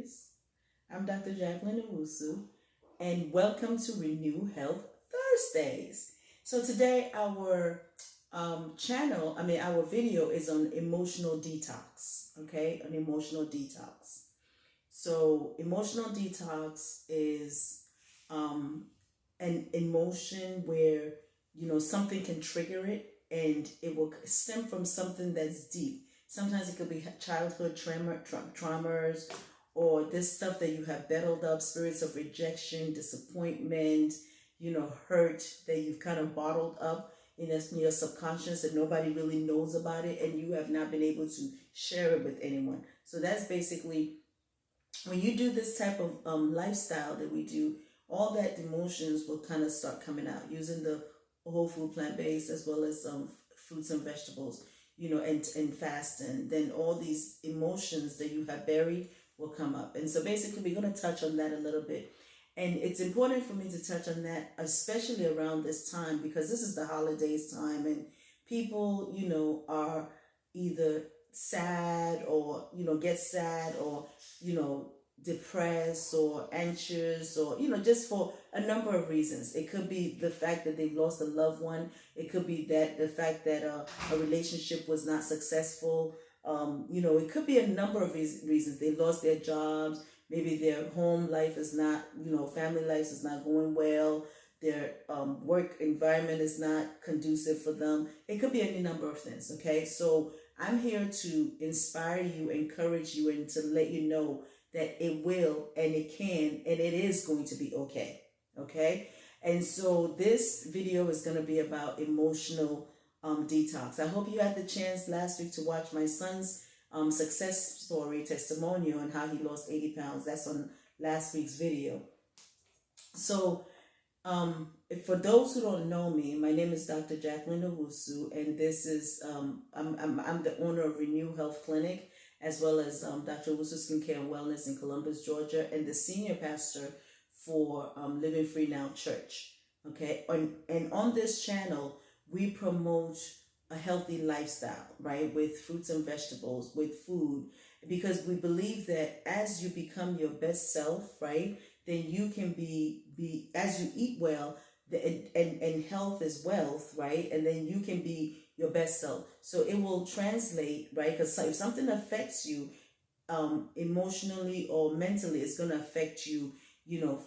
Thursdays. I'm Dr. Jacqueline Owusu, and welcome to Renew Health Thursdays. So today our video is on emotional detox. Okay, an emotional detox. So emotional detox is an emotion where something can trigger it, and it will stem from something that's deep. Sometimes it could be childhood traumas, or this stuff that you have bottled up, spirits of rejection, disappointment, hurt that you've kind of bottled up in your subconscious, and nobody really knows about it, and you have not been able to share it with anyone. So that's basically when you do this type of lifestyle that we do. All that emotions will kind of start coming out using the whole food, plant-based, as well as fruits and vegetables, and fasting. Then all these emotions that you have buried will come up. And so basically we're going to touch on that a little bit. And it's important for me to touch on that, especially around this time, because this is the holidays time, and people, are either sad or, get sad, or, depressed or anxious, or just for a number of reasons. It could be the fact that they've lost a loved one. It could be that the fact that a relationship was not successful. It could be a number of reasons. They lost their jobs. Maybe their home life is not, family life is not going well. Their work environment is not conducive for them. It could be any number of things. Okay, so I'm here to inspire you, encourage you, and to let you know that it will, and it can, and it is going to be okay. Okay? And so this video is going to be about emotional detox. I hope you had the chance last week to watch my son's success story testimonial on how he lost 80 pounds. That's on last week's video. So for those who don't know me, my name is Dr. Jacqueline Owusu, and this is I'm the owner of Renew Health Clinic, as well as Dr. Owusu Skincare and Wellness in Columbus, Georgia, and the senior pastor for Living Free Now Church. Okay, and on this channel, we promote a healthy lifestyle, right, with fruits and vegetables, with food, because we believe that as you become your best self, right, then you can be as you eat well, and health is wealth, right, and then you can be your best self. So it will translate, right, because if something affects you emotionally or mentally, it's going to affect you,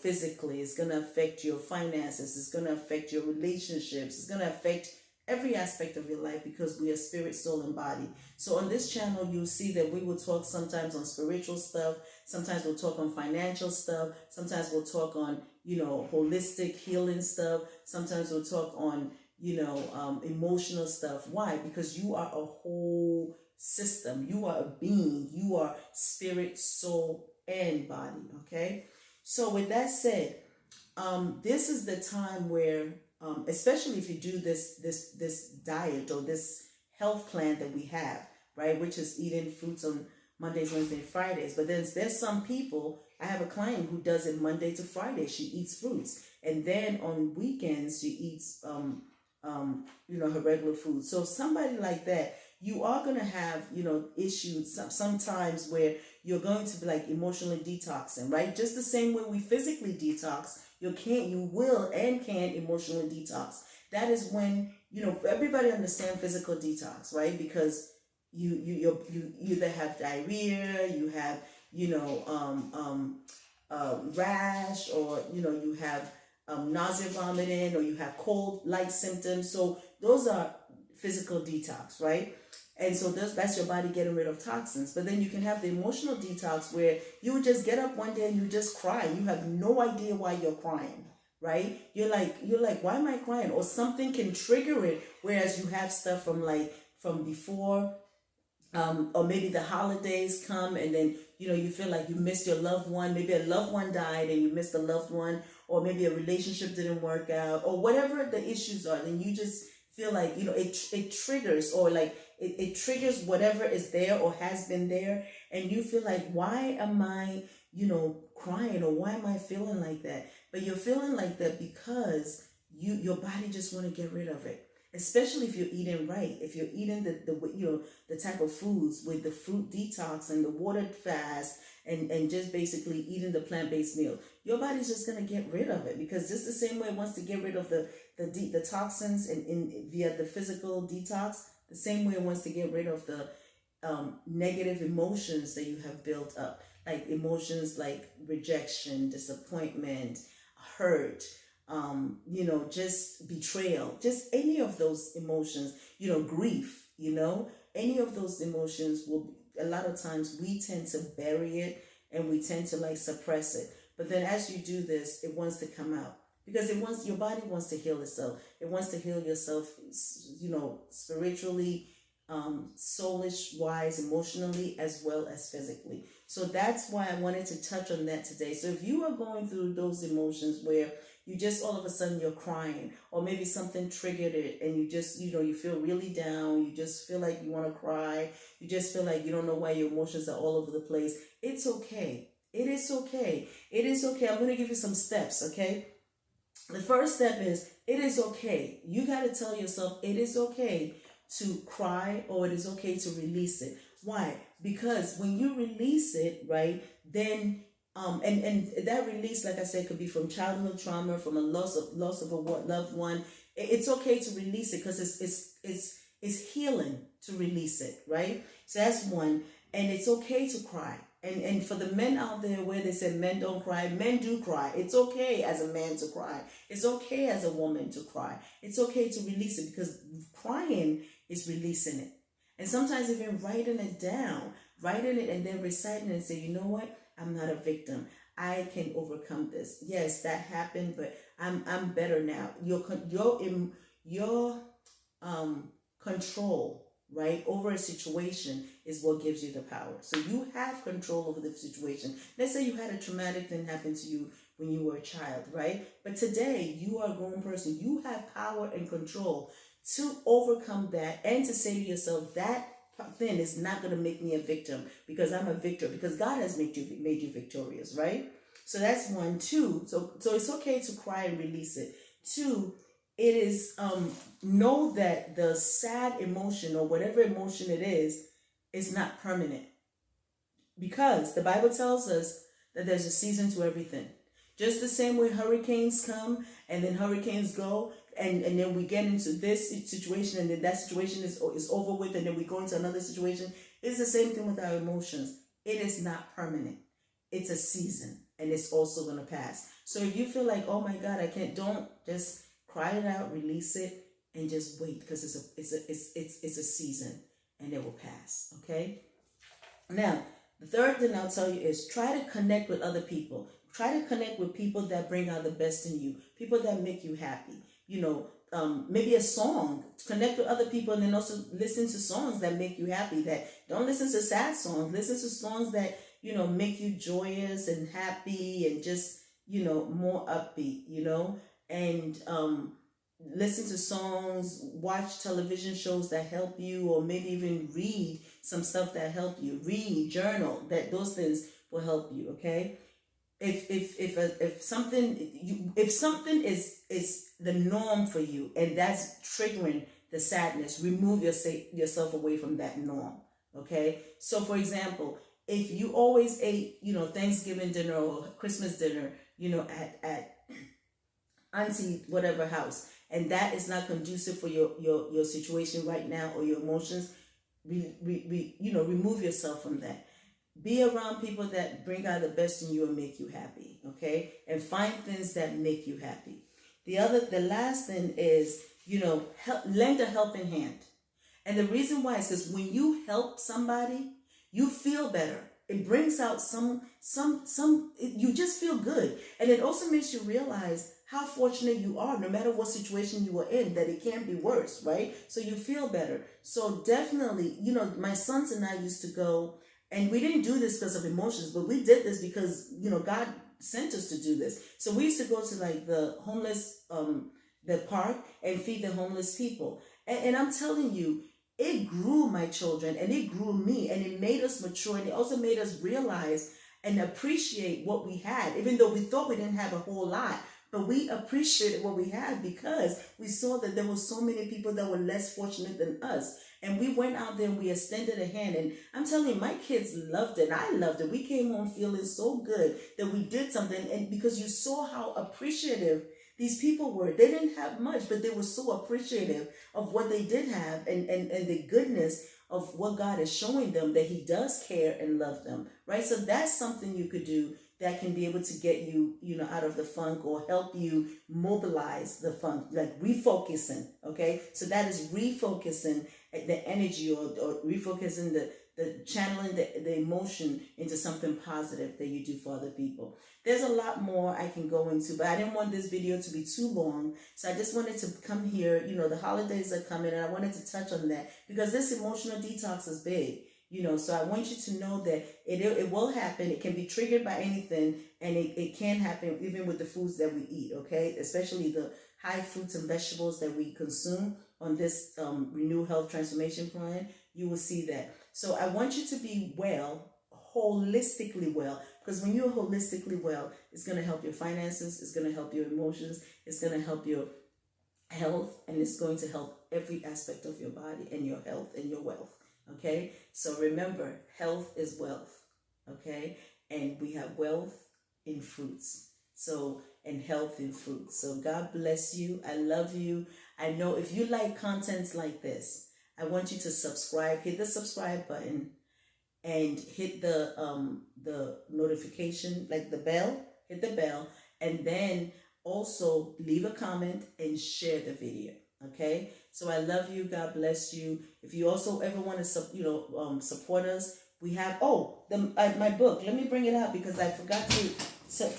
physically. It's going to affect your finances. It's going to affect your relationships. It's going to affect every aspect of your life, because we are spirit, soul, and body. So on this channel, you'll see that we will talk sometimes on spiritual stuff. Sometimes we'll talk on financial stuff. Sometimes we'll talk on, holistic healing stuff. Sometimes we'll talk on, emotional stuff. Why? Because you are a whole system. You are a being. You are spirit, soul, and body. Okay? So with that said, this is the time where, especially if you do this diet or this health plan that we have, right, which is eating fruits on Mondays, Wednesdays, Fridays. But then there's some people, I have a client who does it Monday to Friday. She eats fruits, and then on weekends she eats her regular food. So somebody like that, you are going to have, issues sometimes where you're going to be like emotionally detoxing, right? Just the same way we physically detox, you will and can emotionally detox. That is when, everybody understand physical detox, right? Because you either have diarrhea, you have, rash, or, you have nausea, vomiting, or you have cold-like symptoms. So those are physical detox, right? And so that's your body getting rid of toxins. But then you can have the emotional detox where you would just get up one day and you just cry. You have no idea why you're crying, right? You're like, why am I crying? Or something can trigger it, whereas you have stuff from before, or maybe the holidays come, and then, you feel like you missed your loved one. Maybe a loved one died and you missed a loved one, or maybe a relationship didn't work out, or whatever the issues are. Then you just feel like, it triggers, or like it triggers whatever is there or has been there. And you feel like, why am I, crying, or why am I feeling like that? But you're feeling like that because your body just want to get rid of it. especially if you're eating right. If you're eating the type of foods with the fruit detox and the water fast, and just basically eating the plant-based meal, your body's just going to get rid of it, because just the same way it wants to get rid of the toxins in via the physical detox, the same way it wants to get rid of the negative emotions that you have built up, like emotions like rejection, disappointment, hurt, just betrayal, just any of those emotions, grief, any of those emotions will, a lot of times we tend to bury it and we tend to like suppress it. But then as you do this, it wants to come out, because your body wants to heal itself. It wants to heal yourself, spiritually, soulish wise, emotionally, as well as physically. So that's why I wanted to touch on that today. So if you are going through those emotions where you just all of a sudden you're crying, or maybe something triggered it and you just, you feel really down, you just feel like you want to cry, you just feel like you don't know why your emotions are all over the place, it's okay. It is okay. It is okay. I'm going to give you some steps, okay? The first step is, it is okay. You got to tell yourself it is okay to cry, or it is okay to release it. Why? Because when you release it, right, then and that release, like I said, could be from childhood trauma, from a loss of a loved one. It's okay to release it, because it's healing to release it, right? So that's one. And it's okay to cry. And for the men out there where they said men don't cry, men do cry. It's okay as a man to cry. It's okay as a woman to cry. It's okay to release it, because crying is releasing it. And sometimes even writing it down, writing it and then reciting it and say, you know what? I'm not a victim. I can overcome this. Yes, that happened, but I'm better now. Your control, right, over a situation is what gives you the power. So you have control over the situation. Let's say you had a traumatic thing happen to you when you were a child, right? But today you are a grown person. You have power and control to overcome that, and to say to yourself, that thing is not going to make me a victim, because I'm a victor, because God has made you victorious, right? So that's one. Two, so it's okay to cry and release it. Two, it is know that the sad emotion, or whatever emotion it is not permanent, because the Bible tells us that there's a season to everything. Just the same way hurricanes come and then hurricanes go, and then we get into this situation, and then that situation is over with, and then we go into another situation. It's the same thing with our emotions. It is not permanent. It's a season, and it's also going to pass. So if you feel like, oh my God, I can't, don't, just cry it out, release it, and just wait, because it's a season, and it will pass. Okay. Now, the third thing I'll tell you is, try to connect with other people. Try to connect with people that bring out the best in you, people that make you happy. Maybe a song. Connect with other people, and then also listen to songs that make you happy. That don't listen to sad songs. Listen to songs that make you joyous and happy, and just more upbeat. And listen to songs, watch television shows that help you, or maybe even read some stuff that help you. Read, journal. Those things will help you. Okay. If something is the norm for you, and that's triggering the sadness, remove yourself away from that norm. Okay. So for example, if you always ate Thanksgiving dinner or Christmas dinner at auntie whatever house, and that is not conducive for your situation right now, or your emotions, remove yourself from that. Be around people that bring out the best in you and make you happy, okay? And find things that make you happy. The last thing is, lend a helping hand. And the reason why is because when you help somebody, you feel better. It brings out you just feel good. And it also makes you realize how fortunate you are, no matter what situation you were in, that it can't be worse, right? So you feel better. So definitely, my sons and I used to go, and we didn't do this because of emotions, but we did this because, God sent us to do this. So we used to go to like the homeless, the park, and feed the homeless people. And I'm telling you, it grew my children, and it grew me, and it made us mature, and it also made us realize and appreciate what we had, even though we thought we didn't have a whole lot. but we appreciated what we had because we saw that there were so many people that were less fortunate than us. And we went out there and we extended a hand. And I'm telling you, my kids loved it. And I loved it. We came home feeling so good that we did something. And because you saw how appreciative these people were. They didn't have much, but they were so appreciative of what they did have, and the goodness of what God is showing them, that He does care and love them, right? So that's something you could do that can be able to get you, out of the funk, or help you mobilize the funk, like refocusing, okay? So that is refocusing the energy, or refocusing the channeling the emotion into something positive that you do for other people. There's a lot more I can go into, but I didn't want this video to be too long. So I just wanted to come here. The holidays are coming, and I wanted to touch on that because this emotional detox is big. So I want you to know that it will happen. It can be triggered by anything, and it can happen even with the foods that we eat, okay? Especially the high fruits and vegetables that we consume on this Renew Health Transformation Plan. You will see that. So I want you to be well, holistically well, because when you're holistically well, it's going to help your finances, it's going to help your emotions, it's going to help your health, and it's going to help every aspect of your body and your health and your wealth. Okay, so remember, health is wealth. Okay, and we have wealth in fruits. So, and health in fruits. So God bless you. I love you. I know if you like contents like this, I want you to subscribe. Hit the subscribe button and hit the notification, like the bell. Hit the bell, and then also leave a comment and share the video. Okay, so I love you. God bless you. If you also ever want to support us, we have my book. Let me bring it out because I forgot to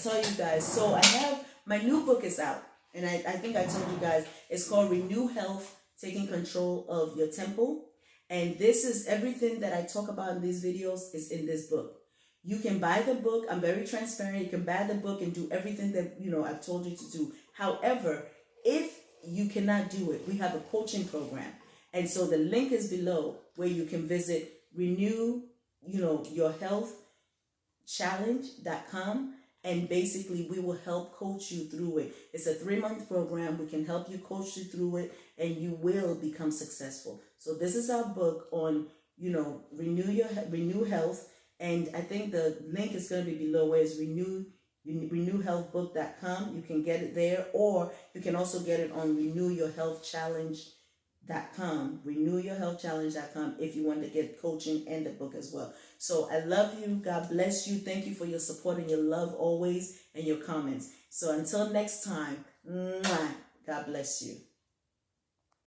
tell you guys. So I have my new book is out, and I think I told you guys it's called Renew Health, Taking Control of Your Temple. And this is everything that I talk about in these videos is in this book. You can buy the book. I'm very transparent. You can buy the book and do everything that I've told you to do. However, if you cannot do it, we have a coaching program. And so the link is below where you can visit renewyourhealthchallenge.com. And basically, we will help coach you through it. It's a 3-month program. We can help you coach you through it, and you will become successful. So this is our book on, renew health. And I think the link is going to be below where it's renewhealthbook.com. You can get it there, or you can also get it on renewyourhealthchallenge.com. renewyourhealthchallenge.com if you want to get coaching and the book as well. So I love you. God bless you. Thank you for your support and your love always, and your comments. So until next time, God bless you.